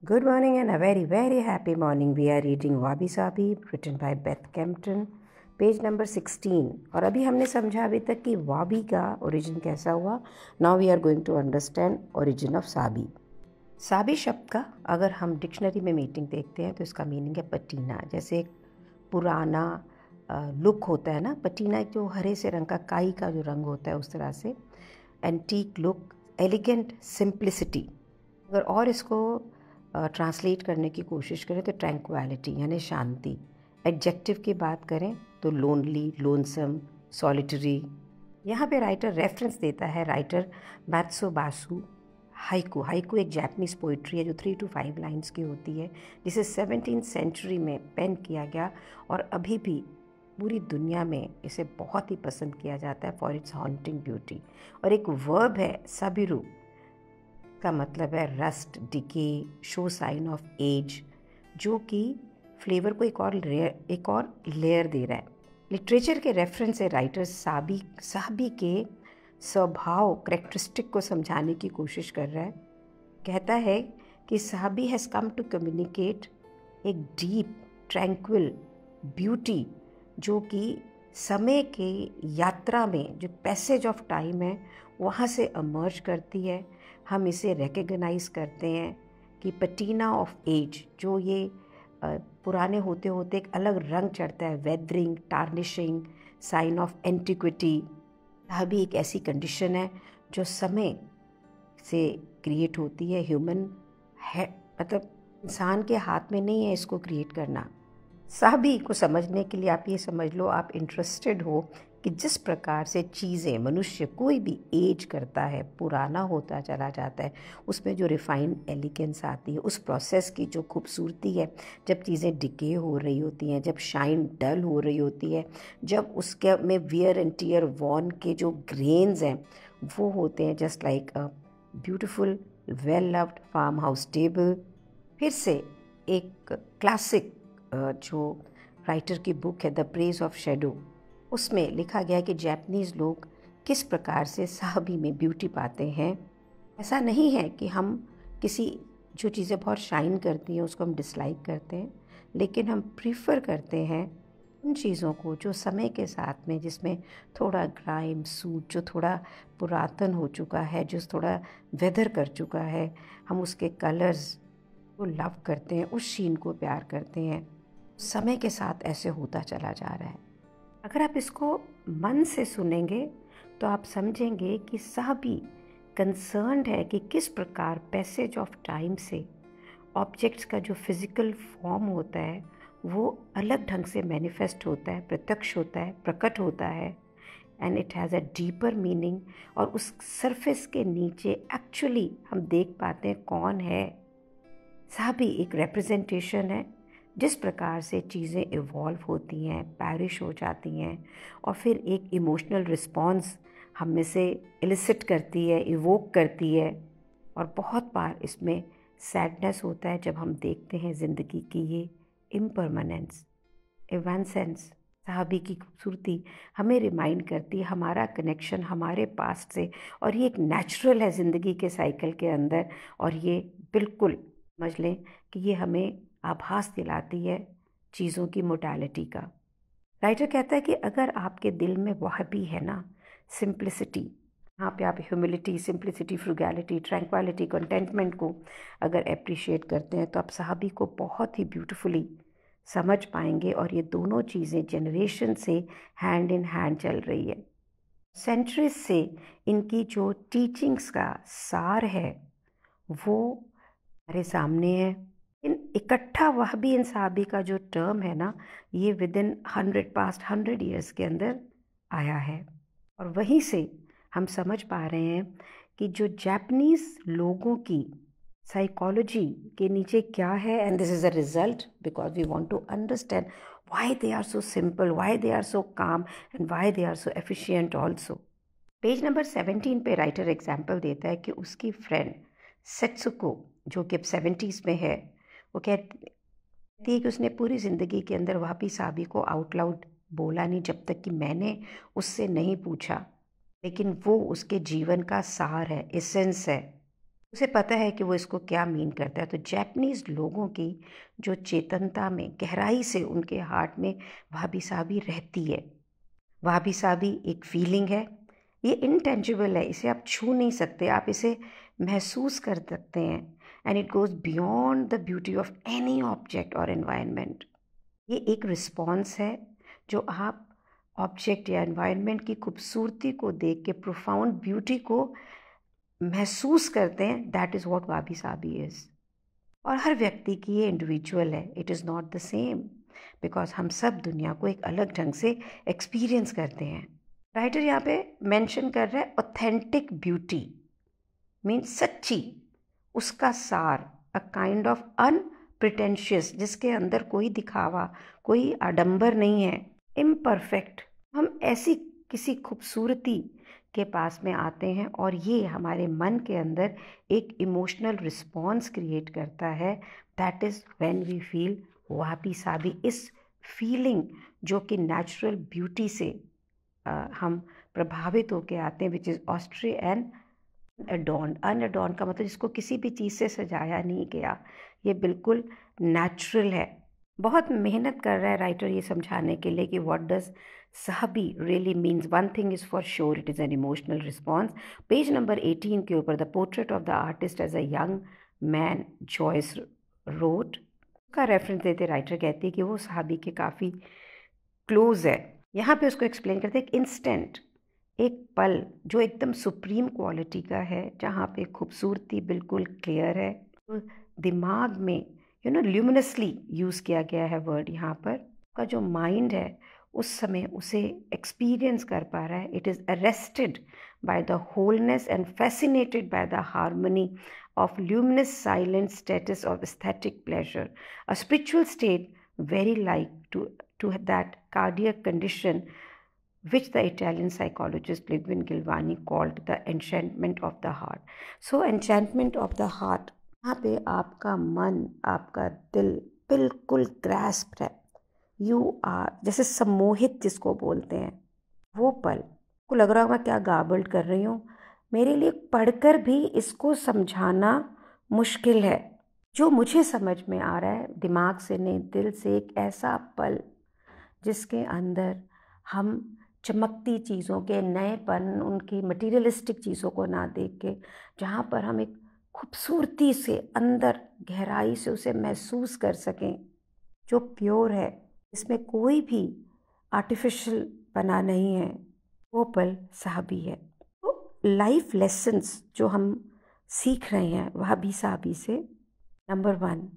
Good morning and a very, very happy morning. We are reading Wabi Sabi, written by Beth Kempton, page number 16। और अभी हमने समझा अभी तक कि वाबी का ओरिजिन कैसा हुआ। Now we are going to understand origin of sabi. Sabi शब्द का अगर हम डिक्शनरी में मीनिंग देखते हैं तो इसका मीनिंग है पटीना। जैसे एक पुराना लुक होता है ना, पटीना एक जो हरे से रंग का काई का जो रंग होता है उस तरह से। Antique look, elegant, simplicity. अगर और इसको ट्रांसलेट करने की कोशिश करें तो ट्रैंक्वालिटी यानी शांति। एडजेक्टिव की बात करें तो लोनली, लोनसम, सॉलिटरी। यहाँ पे राइटर रेफरेंस देता है राइटर मैत्सुबाशु हाइकू। हाइकू एक जापानीज पोइट्री है जो 3 to 5 लाइन्स की होती है, जिसे 17th सेंचुरी में पेन किया गया और अभी भी पूरी दुनिया में इसे बहुत ही पसंद किया जाता है फॉर इट्स हॉन्टिंग ब्यूटी। और एक वर्ब है साबिरु, का मतलब है rust, decay, show sign of age, जो कि फ्लेवर को एक और लेयर दे रहा है। लिटरेचर के रेफरेंस से राइटर साहबी के स्वभाव करेक्टरिस्टिक को समझाने की कोशिश कर रहा है। कहता है कि साहबी हैज़ कम टू कम्युनिकेट एक डीप ट्रैंक्विल ब्यूटी जो कि समय के यात्रा में जो पैसेज ऑफ टाइम है वहाँ से अमर्ज करती है। हम इसे रिकग्नाइज करते हैं कि पटीना ऑफ एज, जो ये पुराने होते होते एक अलग रंग चढ़ता है, weathering, tarnishing, sign of antiquity. यह भी एक ऐसी कंडीशन है जो समय से क्रिएट होती है। ह्यूमन है मतलब इंसान के हाथ में नहीं है इसको क्रिएट करना। साहबी को समझने के लिए आप ये समझ लो, आप इंटरेस्टेड हो कि जिस प्रकार से चीज़ें, मनुष्य कोई भी एज करता है, पुराना होता चला जाता है, उसमें जो रिफाइंड एलिगेंस आती है, उस प्रोसेस की जो खूबसूरती है, जब चीज़ें डिके हो रही होती हैं, जब शाइन डल हो रही होती है, जब उसके में वियर एंड टियर वॉर्न के जो ग्रेन्स हैं वो होते हैं just like a beautiful well loved farm house table. फिर से एक क्लासिक जो राइटर की बुक है द प्रेज ऑफ शेडो, उसमें लिखा गया है कि जापानीज़ लोग किस प्रकार से साहबी में ब्यूटी पाते हैं। ऐसा नहीं है कि हम किसी जो चीज़ें बहुत शाइन करती हैं उसको हम डिसलाइक करते हैं, लेकिन हम प्रीफर करते हैं उन चीज़ों को जो समय के साथ में, जिसमें थोड़ा ग्राइम सूट, जो थोड़ा पुरातन हो चुका है, जो थोड़ा वेदर कर चुका है, हम उसके कलर्स को लव करते हैं, उस शीन को प्यार करते हैं। समय के साथ ऐसे होता चला जा रहा है। अगर आप इसको मन से सुनेंगे तो आप समझेंगे कि साहबी कंसर्न्ड है कि किस प्रकार पैसेज ऑफ टाइम से ऑब्जेक्ट्स का जो फिज़िकल फॉर्म होता है वो अलग ढंग से मैनिफेस्ट होता है, प्रत्यक्ष होता है, प्रकट होता है, and it has a deeper meaning. और उस सरफेस के नीचे एक्चुअली हम देख पाते हैं कौन है। साहबी एक रिप्रेजेंटेशन है जिस प्रकार से चीज़ें इवॉल्व होती हैं, पैरिश हो जाती हैं और फिर एक इमोशनल रिस्पॉन्स हम में से इलिसिट करती है, इवोक करती है। और बहुत बार इसमें सैडनेस होता है जब हम देखते हैं ज़िंदगी की ये इम्परमानेंस, इवेंसेंस। साहबी की खूबसूरती हमें रिमाइंड करती है हमारा कनेक्शन हमारे पास्ट से, और ये एक नेचुरल है ज़िंदगी के साइकिल के अंदर। और ये बिल्कुल समझ लें कि ये हमें आभास दिलाती है चीज़ों की मोडालिटी का। राइटर कहता है कि अगर आपके दिल में वह भी है ना, सिंप्लिसिटी, यहाँ पे आप ह्यूमिलिटी, सिंप्लिसिटी, फ्रुगैलिटी, ट्रैंक्वालिटी, कंटेंटमेंट को अगर अप्रिशिएट करते हैं तो आप साहबी को बहुत ही ब्यूटीफुली समझ पाएंगे। और ये दोनों चीज़ें जनरेशन से हैंड इन हैंड चल रही है। सेंचुरीज से इनकी जो टीचिंग्स का सार है वो हमारे सामने है। इन इकट्ठा वहबी इंसाबी का जो टर्म है ना, ये विद इन 100 ईयर्स के अंदर आया है। और वहीं से हम समझ पा रहे हैं कि जो जापानीज़ लोगों की साइकोलॉजी के नीचे क्या है, and this is a result because we want to understand why they are so simple, why they are so calm, and why they are so efficient also. Page number 17 पे writer example देता है कि उसकी friend सेत्सुको, जो कि अब 70s में है, वो कहती है कि उसने पूरी ज़िंदगी के अंदर वापी साबी को आउट लाउड बोला नहीं जब तक कि मैंने उससे नहीं पूछा, लेकिन वो उसके जीवन का सार है, एसेंस है। उसे पता है कि वो इसको क्या मीन करता है। तो जापानीज़ लोगों की जो चेतनता में गहराई से उनके हार्ट में वाबी साबी रहती है। वाबी साबी एक फीलिंग है, ये इनटेंजिबल है, इसे आप छू नहीं सकते, आप इसे महसूस कर सकते हैं। And it goes beyond the beauty of any object और एनवायरनमेंट। ये एक रिस्पॉन्स है जो आप ऑब्जेक्ट या एनवायरनमेंट की खूबसूरती को देख के प्रोफाउंड ब्यूटी को महसूस करते हैं। That is what वाबी Sabi is. और हर व्यक्ति की ये इंडिविजुअल है, it is not the same, because हम सब दुनिया को एक अलग ढंग से एक्सपीरियंस करते हैं। राइटर यहाँ पे मेंशन कर रहा है ऑथेंटिक ब्यूटी मीन्स सच्ची, उसका सार, अ काइंड ऑफ अनप्रिटेंशियस, जिसके अंदर कोई दिखावा, कोई आडंबर नहीं है। इम्परफेक्ट, हम ऐसी किसी खूबसूरती के पास में आते हैं और ये हमारे मन के अंदर एक इमोशनल रिस्पॉन्स क्रिएट करता है। That is when we feel wabi sabi, इस फीलिंग जो कि नेचुरल ब्यूटी से हम प्रभावित होकर आते हैं, विच इज़ ऑस्ट्री एंड अडॉर्न। अनअडॉर्न का मतलब जिसको किसी भी चीज़ से सजाया नहीं गया, ये बिल्कुल नेचुरल है। बहुत मेहनत कर रहा है राइटर ये समझाने के लिए कि what does sabi really means. One thing is for sure, it is an emotional response. Page number 18 के ऊपर the portrait of the artist as a young man Joyce wrote का रेफरेंस देते राइटर कहती है कि वो साहबी के काफ़ी क्लोज है। यहाँ पे उसको एक्सप्लेन करते हैं एक इंस्टेंट, एक पल जो एकदम सुप्रीम क्वालिटी का है, जहाँ पे खूबसूरती बिल्कुल क्लियर है। तो दिमाग में ल्यूमिनसली यूज़ किया गया है वर्ड यहाँ पर। का जो माइंड है उस समय उसे एक्सपीरियंस कर पा रहा है। It is arrested by the wholeness and fascinated by the harmony of luminous silent status of aesthetic pleasure, a spiritual state very like to that cardiac condition which the Italian psychologist Ludwig Galvani called the enchantment of the heart. So enchantment of the heart, यहाँ पे आपका मन, आपका दिल बिल्कुल grasp है, you are, जैसे सम्मोहित जिसको बोलते हैं, वो पल को लग रहा होगा क्या गार्बल्ड कर रही हूँ, मेरे लिए पढ़कर भी इसको समझाना मुश्किल है। जो मुझे समझ में आ रहा है दिमाग से नहीं, दिल से, एक ऐसा पल जिसके अंदर हम चमकती चीज़ों के नएपन, उनकी मटीरियलिस्टिक चीज़ों को ना देख के, जहाँ पर हम एक खूबसूरती से अंदर गहराई से उसे महसूस कर सकें, जो प्योर है, इसमें कोई भी आर्टिफिशियल बना नहीं है, वो पल साहबी है। तो लाइफ लेसन्स जो हम सीख रहे हैं वाबी साहबी से, नंबर 1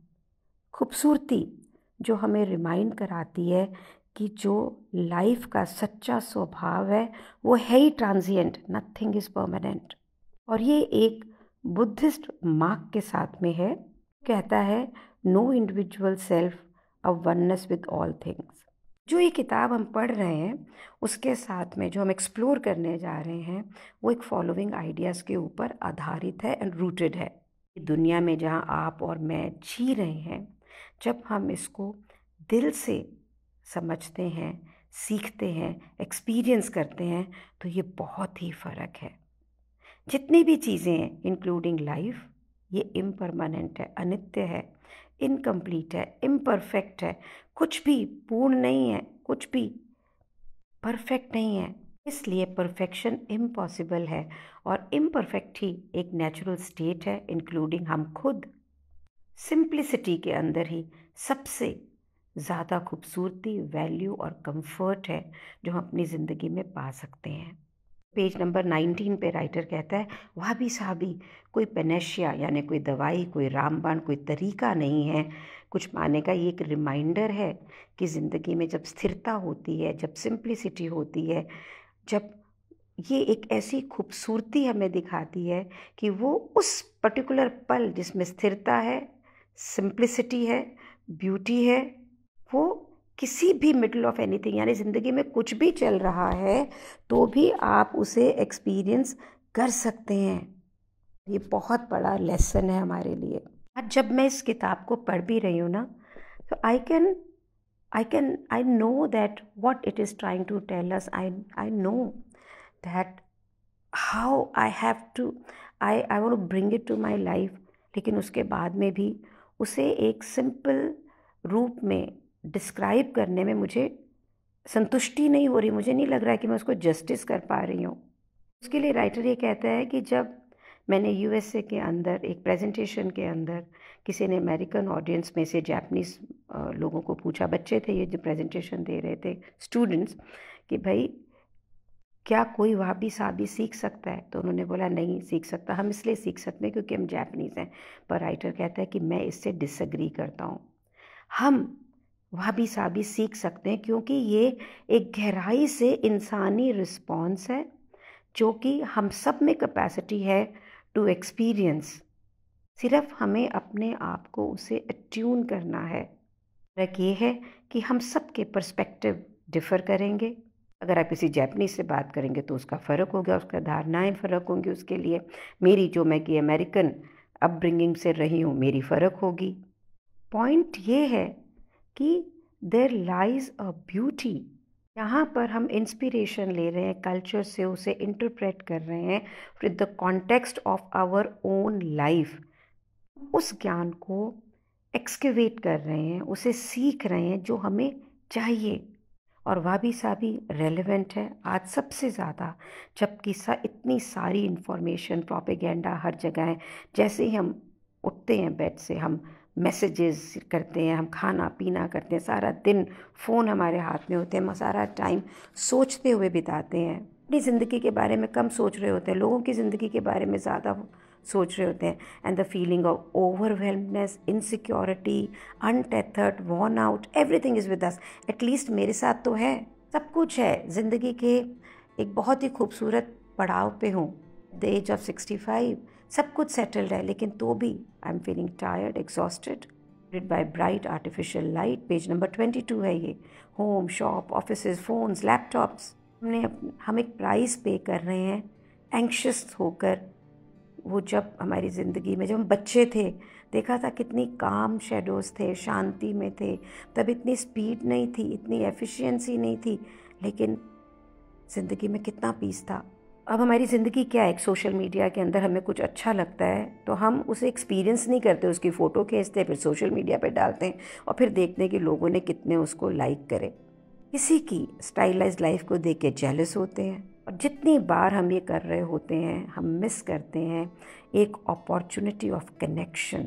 खूबसूरती जो हमें रिमाइंड कराती है कि जो लाइफ का सच्चा स्वभाव है वो है ही ट्रांजिएंट, नथिंग इज़ परमानेंट। और ये एक बुद्धिस्ट मार्क के साथ में है, कहता है no individual self, a oneness with all things. जो ये किताब हम पढ़ रहे हैं उसके साथ में जो हम एक्सप्लोर करने जा रहे हैं वो एक फॉलोइंग आइडियाज़ के ऊपर आधारित है एंड रूटेड है। दुनिया में जहाँ आप और मैं जी रहे हैं, जब हम इसको दिल से समझते हैं, सीखते हैं, एक्सपीरियंस करते हैं, तो ये बहुत ही फ़र्क है। जितनी भी चीज़ें हैं इंक्लूडिंग लाइफ, ये इम्परमानेंट है, अनित्य है, इनकम्प्लीट है, इम्परफेक्ट है, कुछ भी पूर्ण नहीं है, कुछ भी परफेक्ट नहीं है। इसलिए परफेक्शन इम्पॉसिबल है और इम्परफेक्ट ही एक नेचुरल स्टेट है, इंक्लूडिंग हम खुद। सिंप्लिसिटी के अंदर ही सबसे ज़्यादा खूबसूरती, वैल्यू और कंफर्ट है जो हम अपनी ज़िंदगी में पा सकते हैं। पेज नंबर 19 पे राइटर कहता है वाबी साबी कोई पेनेशिया यानी कोई दवाई, कोई रामबाण, कोई तरीका नहीं है कुछ पाने का। ये एक रिमाइंडर है कि ज़िंदगी में जब स्थिरता होती है, जब सिंप्लिसिटी होती है, जब ये एक ऐसी खूबसूरती हमें दिखाती है कि वो उस पर्टिकुलर पल जिसमें स्थिरता है, सिंप्लिसिटी है, ब्यूटी है, वो किसी भी मिडल ऑफ एनीथिंग यानी ज़िंदगी में कुछ भी चल रहा है तो भी आप उसे एक्सपीरियंस कर सकते हैं। ये बहुत बड़ा लेसन है हमारे लिए। आज जब मैं इस किताब को पढ़ भी रही हूँ ना, तो I know that what it is trying to tell us. I know that how I have to I want to bring it to my life, लेकिन उसके बाद में भी उसे एक सिंपल रूप में डिस्क्राइब करने में मुझे संतुष्टि नहीं हो रही, मुझे नहीं लग रहा है कि मैं उसको जस्टिस कर पा रही हूँ। उसके लिए राइटर ये कहता है कि जब मैंने यूएसए के अंदर एक प्रेजेंटेशन के अंदर किसी ने अमेरिकन ऑडियंस में से जापानीज़ लोगों को पूछा, बच्चे थे ये जो प्रेजेंटेशन दे रहे थे, स्टूडेंट्स, कि भाई क्या कोई वाबी साबी सीख सकता है? तो उन्होंने बोला नहीं सीख सकता। हम इसलिए सीख सकते हैं क्योंकि हम जापानीज़ हैं। पर राइटर कहता है कि मैं इससे डिसएग्री करता हूँ। हम वाबी साबी सीख सकते हैं क्योंकि ये एक गहराई से इंसानी रिस्पॉन्स है जो कि हम सब में कैपेसिटी है टू एक्सपीरियंस। सिर्फ हमें अपने आप को उसे अट्यून करना है। फर्क ये है कि हम सब के पर्सपेक्टिव डिफ़र करेंगे। अगर आप किसी जापानीज से बात करेंगे तो उसका फ़र्क होगा, उसका धारणाएं फ़र्क होंगी उसके लिए। मेरी जो मैं कि अमेरिकन अपब्रिंगिंग से रही हूँ मेरी फ़र्क होगी। पॉइंट ये है कि देयर लाइज अ ब्यूटी। यहाँ पर हम इंस्पिरेशन ले रहे हैं कल्चर से, उसे इंटरप्रेट कर रहे हैं with the context of our own life. उस ज्ञान को एक्सकेवेट कर रहे हैं, उसे सीख रहे हैं जो हमें चाहिए। और वाबी साबी रेलेवेंट है आज सबसे ज़्यादा, जबकि इतनी सारी इन्फॉर्मेशन प्रोपेगेंडा हर जगह है। जैसे ही हम उठते हैं बेड से, हम मैसेजेस करते हैं, हम खाना पीना करते हैं, सारा दिन फ़ोन हमारे हाथ में होते हैं, हम सारा टाइम सोचते हुए बिताते हैं। अपनी ज़िंदगी के बारे में कम सोच रहे होते हैं, लोगों की ज़िंदगी के बारे में ज़्यादा सोच रहे होते हैं। And the feeling of overwhelmness, insecurity, untethered, worn out, everything is with us. At least मेरे साथ तो है, सब कुछ है। ज़िंदगी के एक बहुत ही खूबसूरत पड़ाव पे हूँ, द एज ऑफ 65, सब कुछ सेटल्ड है, लेकिन तो भी I am feeling tired, exhausted. Rid by bright artificial light, page number 22 है ये। Home, shop, offices, phones, laptops, हम एक प्राइस पे कर रहे हैं एंक्शस होकर। वो जब हमारी ज़िंदगी में, जब हम बच्चे थे, देखा था कितनी काम शेडोज़ थे, शांति में थे, तब इतनी स्पीड नहीं थी, इतनी एफिशिएंसी नहीं थी, लेकिन ज़िंदगी में कितना पीस था। अब हमारी ज़िंदगी क्या है, एक सोशल मीडिया के अंदर हमें कुछ अच्छा लगता है तो हम उसे एक्सपीरियंस नहीं करते, उसकी फ़ोटो खींचते हैं, फिर सोशल मीडिया पे डालते हैं और फिर देखते हैं कि लोगों ने कितने उसको लाइक करे। किसी की स्टाइलाइज्ड लाइफ को देख के जेलस होते हैं। और जितनी बार हम ये कर रहे होते हैं, हम मिस करते हैं एक अपॉर्चुनिटी ऑफ कनेक्शन,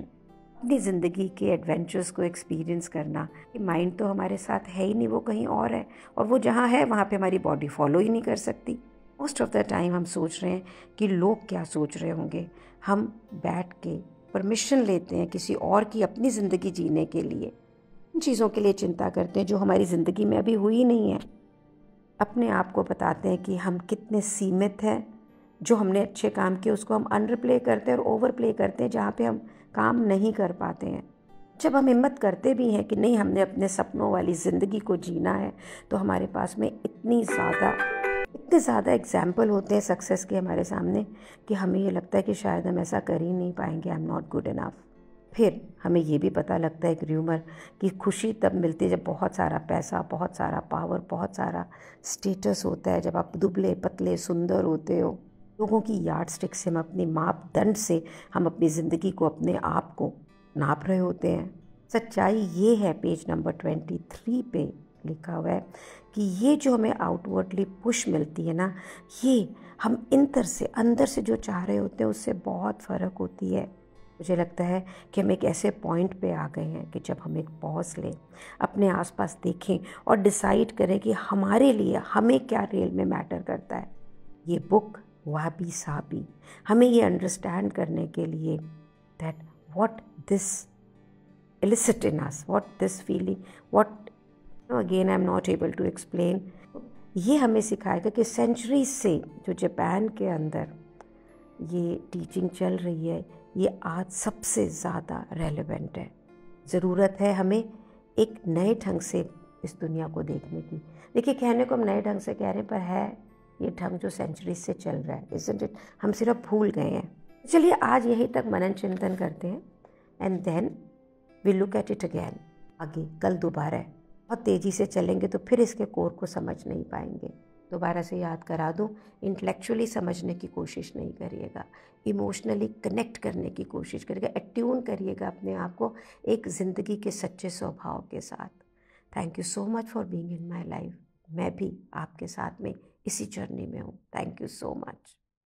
अपनी ज़िंदगी के एडवेंचर्स को एक्सपीरियंस करना। कि माइंड तो हमारे साथ है ही नहीं, वो कहीं और है, और वो जहाँ है वहाँ पे हमारी बॉडी फॉलो ही नहीं कर सकती। मोस्ट ऑफ द टाइम हम सोच रहे हैं कि लोग क्या सोच रहे होंगे। हम बैठ के परमिशन लेते हैं किसी और की अपनी ज़िंदगी जीने के लिए, उन चीज़ों के लिए चिंता करते हैं जो हमारी ज़िंदगी में अभी हुई नहीं है। अपने आप को बताते हैं कि हम कितने सीमित हैं। जो हमने अच्छे काम किए उसको हम अंडर प्ले करते हैं और ओवर प्ले करते हैं जहाँ पे हम काम नहीं कर पाते हैं। जब हम हिम्मत करते भी हैं कि नहीं, हमने अपने सपनों वाली ज़िंदगी को जीना है, तो हमारे पास में इतने ज़्यादा एग्जाम्पल होते हैं सक्सेस के हमारे सामने कि हमें ये लगता है कि शायद हम ऐसा कर ही नहीं पाएंगे, I am not good enough. फिर हमें ये भी पता लगता है एक र्यूमर कि खुशी तब मिलती है जब बहुत सारा पैसा, बहुत सारा पावर, बहुत सारा स्टेटस होता है, जब आप दुबले पतले सुंदर होते हो। लोगों की यार्ड स्टिक से, हम अपने मापदंड से हम अपनी ज़िंदगी को, अपने आप को नाप रहे होते हैं। सच्चाई ये है, पेज नंबर 23 पे लिखा हुआ है कि ये जो हमें आउटवर्डली पुश मिलती है ना, ये हम अंदर से जो चाह रहे होते हैं उससे बहुत फ़र्क होती है। मुझे लगता है कि हम एक ऐसे पॉइंट पे आ गए हैं कि जब हम एक पॉज लें, अपने आसपास देखें और डिसाइड करें कि हमारे लिए हमें क्या रियल में मैटर करता है। ये बुक वाबी साबी हमें ये अंडरस्टैंड करने के लिए that what this elicit in us, what this feeling, what again I'm not able to explain, ये हमें सिखाएगा कि सेंचुरी से जो जापान के अंदर ये टीचिंग चल रही है, ये आज सबसे ज़्यादा रेलेवेंट है। ज़रूरत है हमें एक नए ढंग से इस दुनिया को देखने की। देखिए, कहने को हम नए ढंग से कह रहे हैं, पर है ये ढंग जो सेंचुरी से चल रहा है, isn't it? हम सिर्फ भूल गए हैं। चलिए आज यहीं तक मनन चिंतन करते हैं, and then we look at it again. आगे कल दोबारा है, बहुत तेज़ी से चलेंगे तो फिर इसके कोर को समझ नहीं पाएंगे। दोबारा से याद करा दूं, इंटेलेक्चुअली समझने की कोशिश नहीं करिएगा, इमोशनली कनेक्ट करने की कोशिश करिएगा, अट्यून करिएगा अपने आप को एक ज़िंदगी के सच्चे स्वभाव के साथ। Thank you so much for being in my life. मैं भी आपके साथ में इसी जर्नी में हूँ। Thank you so much.